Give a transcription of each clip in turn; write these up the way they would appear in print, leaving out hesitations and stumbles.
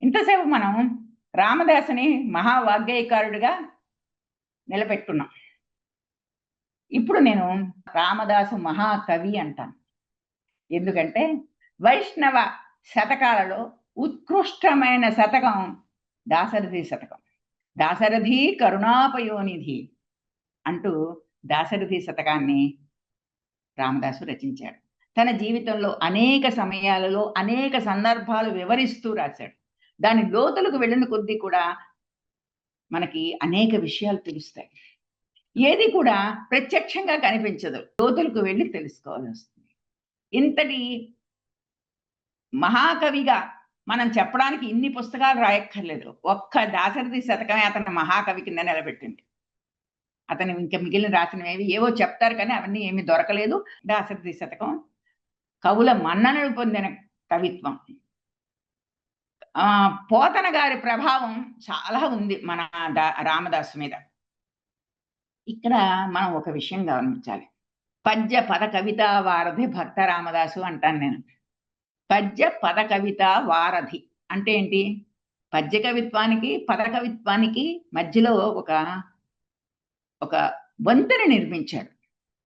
ఇంతసేపు మనం రామదాసుని మహావాగ్గేయకారుడిగా నిలబెట్టుకున్నాం. ఇప్పుడు నేను రామదాసు మహాకవి అంటాను. ఎందుకంటే వైష్ణవ శతకాలలో ఉత్కృష్టమైన శతకం దాశరథి శతకం. దాశరథి కరుణాపయోనిధి అంటూ దాశరథి శతకాన్ని రామదాసు రచించాడు. తన జీవితంలో అనేక సమయాలలో అనేక సందర్భాలు వివరిస్తూ రాశాడు. దాని లోతులకు వెళ్ళిన కొద్దీ కూడా మనకి అనేక విషయాలు తెలుస్తాయి. ఏది కూడా ప్రత్యక్షంగా కనిపించదు, లోతులకు వెళ్ళి తెలుసుకోవాల్సి వస్తుంది. ఇంతటి మహాకవిగా మనం చెప్పడానికి ఇన్ని పుస్తకాలు రాయక్కర్లేదు. ఒక్క దాశరథి శతకమే అతని మహాకవి కింద నిలబెట్టింది. అతను ఇంకా మిగిలిన రాసినవి ఏవో చెప్తారు కానీ అవన్నీ ఏమీ దొరకలేదు. దాశరథి శతకం కవుల మన్ననలు పొందిన కవిత్వం. పోతన గారి ప్రభావం చాలా ఉంది మన రామదాసు మీద. ఇక్కడ మనం ఒక విషయం గమనించాలి. పద్య పద కవిత వారధి భక్త రామదాసు అంటాను నేను. పద్య పద కవిత వారధి అంటే ఏంటి? పద్య కవిత్వానికి పద కవిత్వానికి మధ్యలో ఒక వంతెన నిర్మించాడు.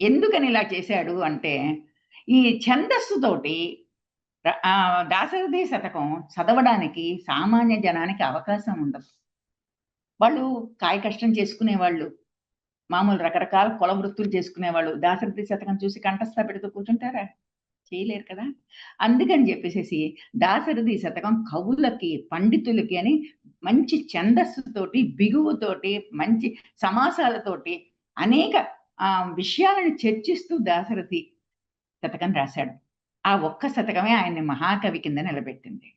ఎందుకని ఇలా చేశాడు అంటే, ఈ ఛందస్సుతోటి దాశరథి శతకం చదవడానికి సామాన్య జనానికి అవకాశం ఉండదు. వాళ్ళు కాయ కష్టం చేసుకునేవాళ్ళు, మామూలు రకరకాల కుల వృత్తులు చేసుకునేవాళ్ళు దాశరథి శతకం చూసి కంఠస్థ పెడుతూ కూర్చుంటారా? చేయలేరు కదా. అందుకని చెప్పేసి దాశరథి శతకం కవులకి పండితులకి అని మంచి ఛందస్సుతోటి బిగువుతోటి మంచి సమాసాలతోటి అనేక విషయాలను చర్చిస్తూ దాశరథి శతకం రాశాడు. ఆ ఒక్క శతకమే ఆయన్ని మహాకవి కింద నిలబెట్టింది.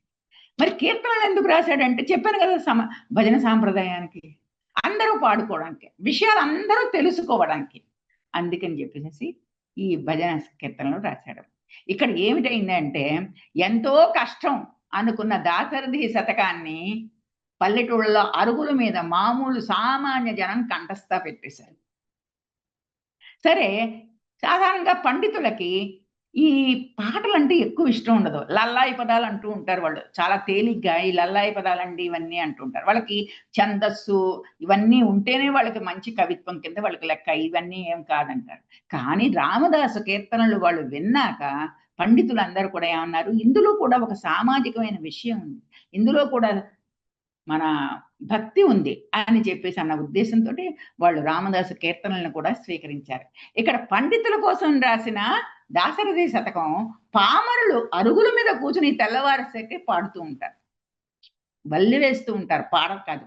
మరి కీర్తనలు ఎందుకు రాశాడంటే చెప్పాను కదా, భజన సాంప్రదాయానికి, అందరూ పాడుకోవడానికి, విషయాలు అందరూ తెలుసుకోవడానికి. అందుకని చెప్పేసి ఈ భజన కీర్తనలు రాశాడు. ఇక్కడ ఏమిటైందంటే, ఎంతో కష్టం అనుకున్న దాశరథి శతకాన్ని పల్లెటూళ్ళలో అరుగుల మీద మామూలు సామాన్య జనం కంఠస్థ పెట్టేశారు. సరే, సాధారణంగా పండితులకి ఈ పాటలు అంటే ఎక్కువ ఇష్టం ఉండదు. లల్లాయి పదాలు అంటూ ఉంటారు వాళ్ళు. చాలా తేలిగ్గా ఈ లల్లాయి పదాలండి ఇవన్నీ అంటుంటారు. వాళ్ళకి ఛందస్సు ఇవన్నీ ఉంటేనే వాళ్ళకి మంచి కవిత్వం కింద వాళ్ళకి లెక్క, ఇవన్నీ ఏం కాదంటారు. కానీ రామదాసు కీర్తనలు వాళ్ళు విన్నాక పండితులందరూ కూడా ఏమన్నారు, ఇందులో కూడా ఒక సామాజికమైన విషయం ఉంది, ఇందులో కూడా మన భక్తి ఉంది అని చెప్పేసి అన్న ఉద్దేశంతో వాళ్ళు రామదాసు కీర్తనలను కూడా స్వీకరించారు. ఇక్కడ పండితుల కోసం రాసిన దాశరథి శతకం పామరులు అరుగుల మీద కూర్చుని తెల్లవారిసేటి పాడుతూ ఉంటారు, వల్లి వేస్తూ ఉంటారు. పాడరు కాదు,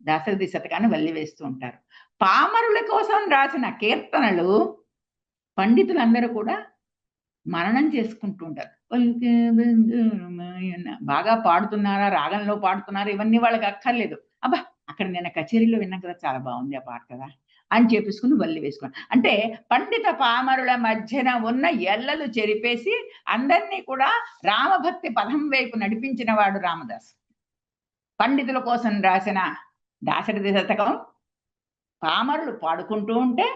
దాశరథి శతకాన్ని వల్లి వేస్తూ ఉంటారు. పామరుల కోసం రాసిన కీర్తనలు పండితులందరూ కూడా మననం చేసుకుంటూ ఉంటారు. బాగా పాడుతున్నారా, రాగంలో పాడుతున్నారా, ఇవన్నీ వాళ్ళకి అక్కర్లేదు. అబ్బా అక్కడ నేను కచేరీలో విన్నాం కదా, చాలా బాగుంది ఆ పాట కదా అని చెప్పేసుకుని వల్లి వేసుకుని, అంటే పండిత పామరుల మధ్యన ఉన్న ఎల్లలు చెరిపేసి అందరినీ కూడా రామభక్తి పదం వైపు నడిపించిన వాడు రామదాసు. పండితుల కోసం రాసిన దాశరథి శతకం పామరులు పాడుకుంటూ ఉంటే,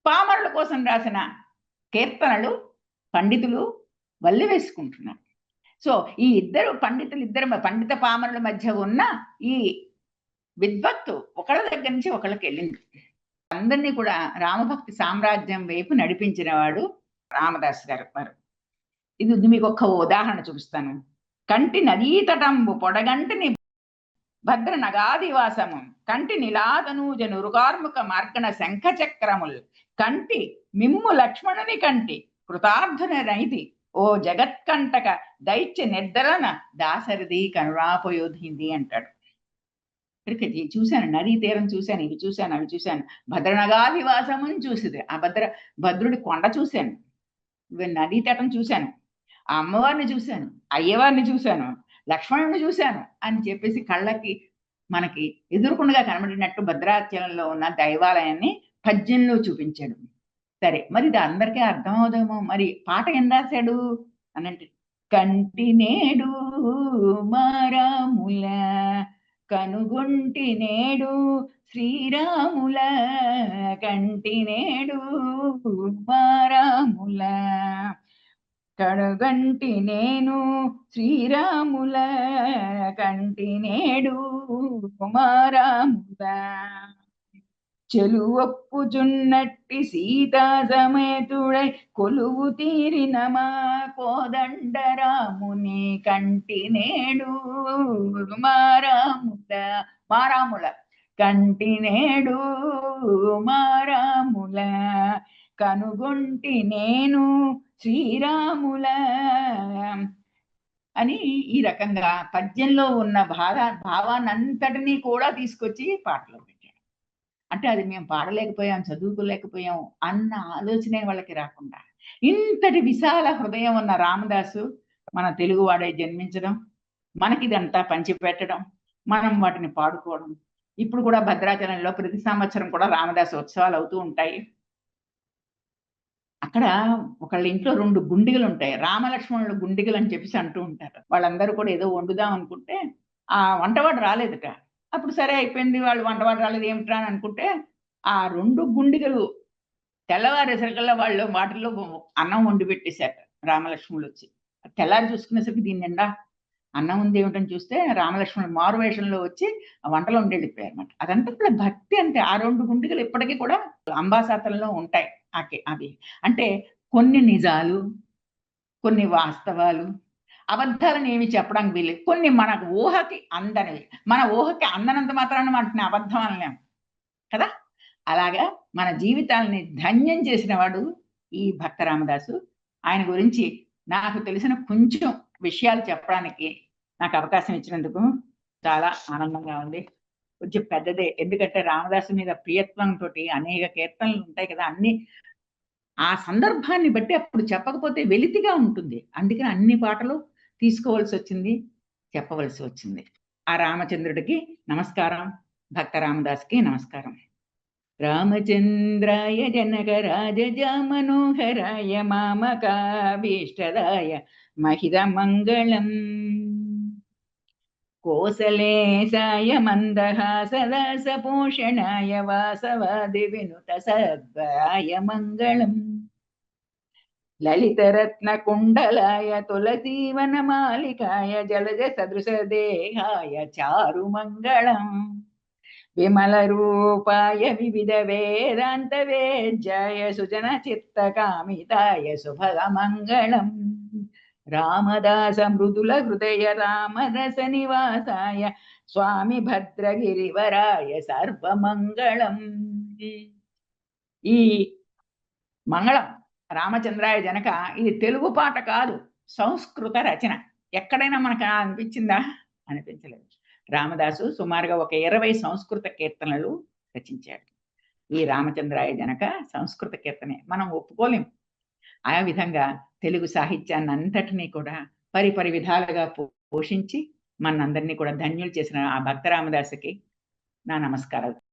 పామరుల కోసం రాసిన కీర్తనలు పండితులు వల్లి వేసుకుంటున్నారు. సో ఈ ఇద్దరు పండిత పామరుల మధ్య ఉన్న ఈ విద్వత్తు ఒకళ్ళ దగ్గర నుంచి ఒకళ్ళకి వెళ్ళింది. అందరినీ కూడా రామభక్తి సామ్రాజ్యం వైపు నడిపించిన వాడు రామదాసు గారు. ఇది మీకు ఒక్క ఉదాహరణ చూపిస్తాను. కంటి నదీతటంబు పొడగంటిని భద్ర నగాదివాసము కంటి నిలాదనూజ నురుగార్ముఖ మార్గణ శంఖ చక్రముల్ కంటి మిమ్ము లక్ష్మణుని కంటి కృతార్థున రైతి ఓ జగత్కంటక దైత్య నిర్దలన దాశరథి కనురాపయోధింది అంటాడు. ఇక్కడికి చూశాను, నదీ తీరం చూశాను, ఇవి చూశాను, అవి చూశాను, భద్రనగాదివాసముని చూసింది, ఆ భద్రుడి కొండ చూశాను, నదీ తటం చూశాను, ఆ అమ్మవారిని చూశాను, అయ్యవారిని చూశాను, లక్ష్మణుని చూశాను అని చెప్పేసి కళ్ళకి మనకి ఎదురుకుండా కనబడినట్టు భద్రాచలంలో ఉన్న దైవాలయాన్ని పద్యంలో చూపించాడు. సరే, మరి ఇది అందరికీ అర్థం అవుదేమో. మరి పాట ఏం రాశాడు అనంటే, కంటి నేడు మారాముల కనుగొంటి నేడు శ్రీరాముల కంటి నేడు మారాముల కడుగంటి నేను శ్రీరాముల కంటి నేడు కుమారాముల చెలువొప్పుచున్నట్టి సీతా సమేతుడై కొలువు తీరిన మా కోదండరాముని కంటి నేడు మారాముల కంటి నేడు మారాముల కనుగొంటి నేను శ్రీరాముల అని ఈ రకంగా పద్యంలో ఉన్న భావాన్నంతటినీ కూడా తీసుకొచ్చి పాటలో పెట్టాడు. అంటే అది మేము పాడలేకపోయాం, చదువుకోలేకపోయాం అన్న ఆలోచనే వాళ్ళకి రాకుండా ఇంతటి విశాల హృదయం ఉన్న రామదాసు మన తెలుగువాడే జన్మించడం, మనకి ఇదంతా పంచిపెట్టడం, మనం వాటిని పాడుకోవడం. ఇప్పుడు కూడా భద్రాచలంలో ప్రతి సంవత్సరం కూడా రామదాసు ఉత్సవాలు అవుతూ ఉంటాయి. అక్కడ ఒకళ్ళ ఇంట్లో 2 గుండిగలు ఉంటాయి. రామలక్ష్మణుల గుండిగలు అని చెప్పేసి అంటూ ఉంటారు. వాళ్ళందరూ కూడా ఏదో వండుదాం అనుకుంటే ఆ వంటవాడు రాలేదట. అప్పుడు సరే అయిపోయింది, వాళ్ళు వంటవాడు రాలేదు ఏమిట్రా అని అనుకుంటే ఆ 2 గుండిగలు తెల్లవారేసరికల్లా వాళ్ళు వాటిల్లో అన్నం వండి పెట్టేశారు రామలక్ష్మణులు వచ్చి. తెల్లారి చూసుకునేసరికి దీని నిండా అన్నం ఉంది ఏమిటని చూస్తే రామలక్ష్మణుడు మారువేషంలో వచ్చి ఆ వంటలో ఉండి వెళ్ళిపోయారు అనమాట. అదంతా కూడా భక్తి అంతే. ఆ 2 గుండిగలు ఇప్పటికీ కూడా అంబాసాతల్లో ఉంటాయి. అవి అంటే కొన్ని నిజాలు, కొన్ని వాస్తవాలు, అబద్ధాలను ఏమి చెప్పడానికి వీలు. కొన్ని మన ఊహకి అందనివి. మన ఊహకి అందనంత మాత్రాన వాటిని అబద్ధం అనలేం కదా. అలాగా మన జీవితాలని ధన్యం చేసిన వాడు ఈ భక్త రామదాసు. ఆయన గురించి నాకు తెలిసిన కొంచెం విషయాలు చెప్పడానికి నాకు అవకాశం ఇచ్చినందుకు చాలా ఆనందంగా ఉంది. కొంచెం పెద్దదే, ఎందుకంటే రామదాసు మీద ప్రియత్వంతో అనేక కీర్తనలు ఉంటాయి కదా. అన్ని ఆ సందర్భాన్ని బట్టి అప్పుడు చెప్పకపోతే వెలితిగా ఉంటుంది. అందుకని అన్ని పాటలు తీసుకోవాల్సి వచ్చింది, చెప్పవలసి వచ్చింది. ఆ రామచంద్రుడికి నమస్కారం, భక్త రామదాస్కి నమస్కారం. రామచంద్రాయ జనకరాజ మనోహరాయ మామకాభీష్టదాయ మహితమంగళం కోసలేశాయ మందహాసదాసపోషణాయ వాసవాది వినుత సద్వరాయ మంగళం లలితరత్నకుండలాయ తులసీవనమాలికాయ జలజ సదృశదేహాయ చారుమంగళం విమల రూపాయ వివిధ వేదాంత వేద్యాయ సుజన చిత్త కామితాయ శుభమంగళం రామదాస మృదుల హృదయ రామరస నివాసాయ స్వామి భద్రగిరివరాయ సర్వమంగళం. ఈ మంగళం రామచంద్రాయ జనక ఇది తెలుగు పాట కాదు, సంస్కృత రచన. ఎక్కడైనా మనకు అనిపించిందా? అనిపించలేదు. రామదాసు సుమారుగా ఒక 20 సంస్కృత కీర్తనలు రచించాడు. ఈ రామచంద్రాయ జనక సంస్కృత కీర్తనే, మనం ఒప్పుకోలేం. ఆ విధంగా తెలుగు సాహిత్యాన్ని అంతటినీ కూడా పరిపరి విధాలుగా పోషించి మనందరినీ కూడా ధన్యులు చేసిన ఆ భక్త రామదాసుకి నా నమస్కారాలు.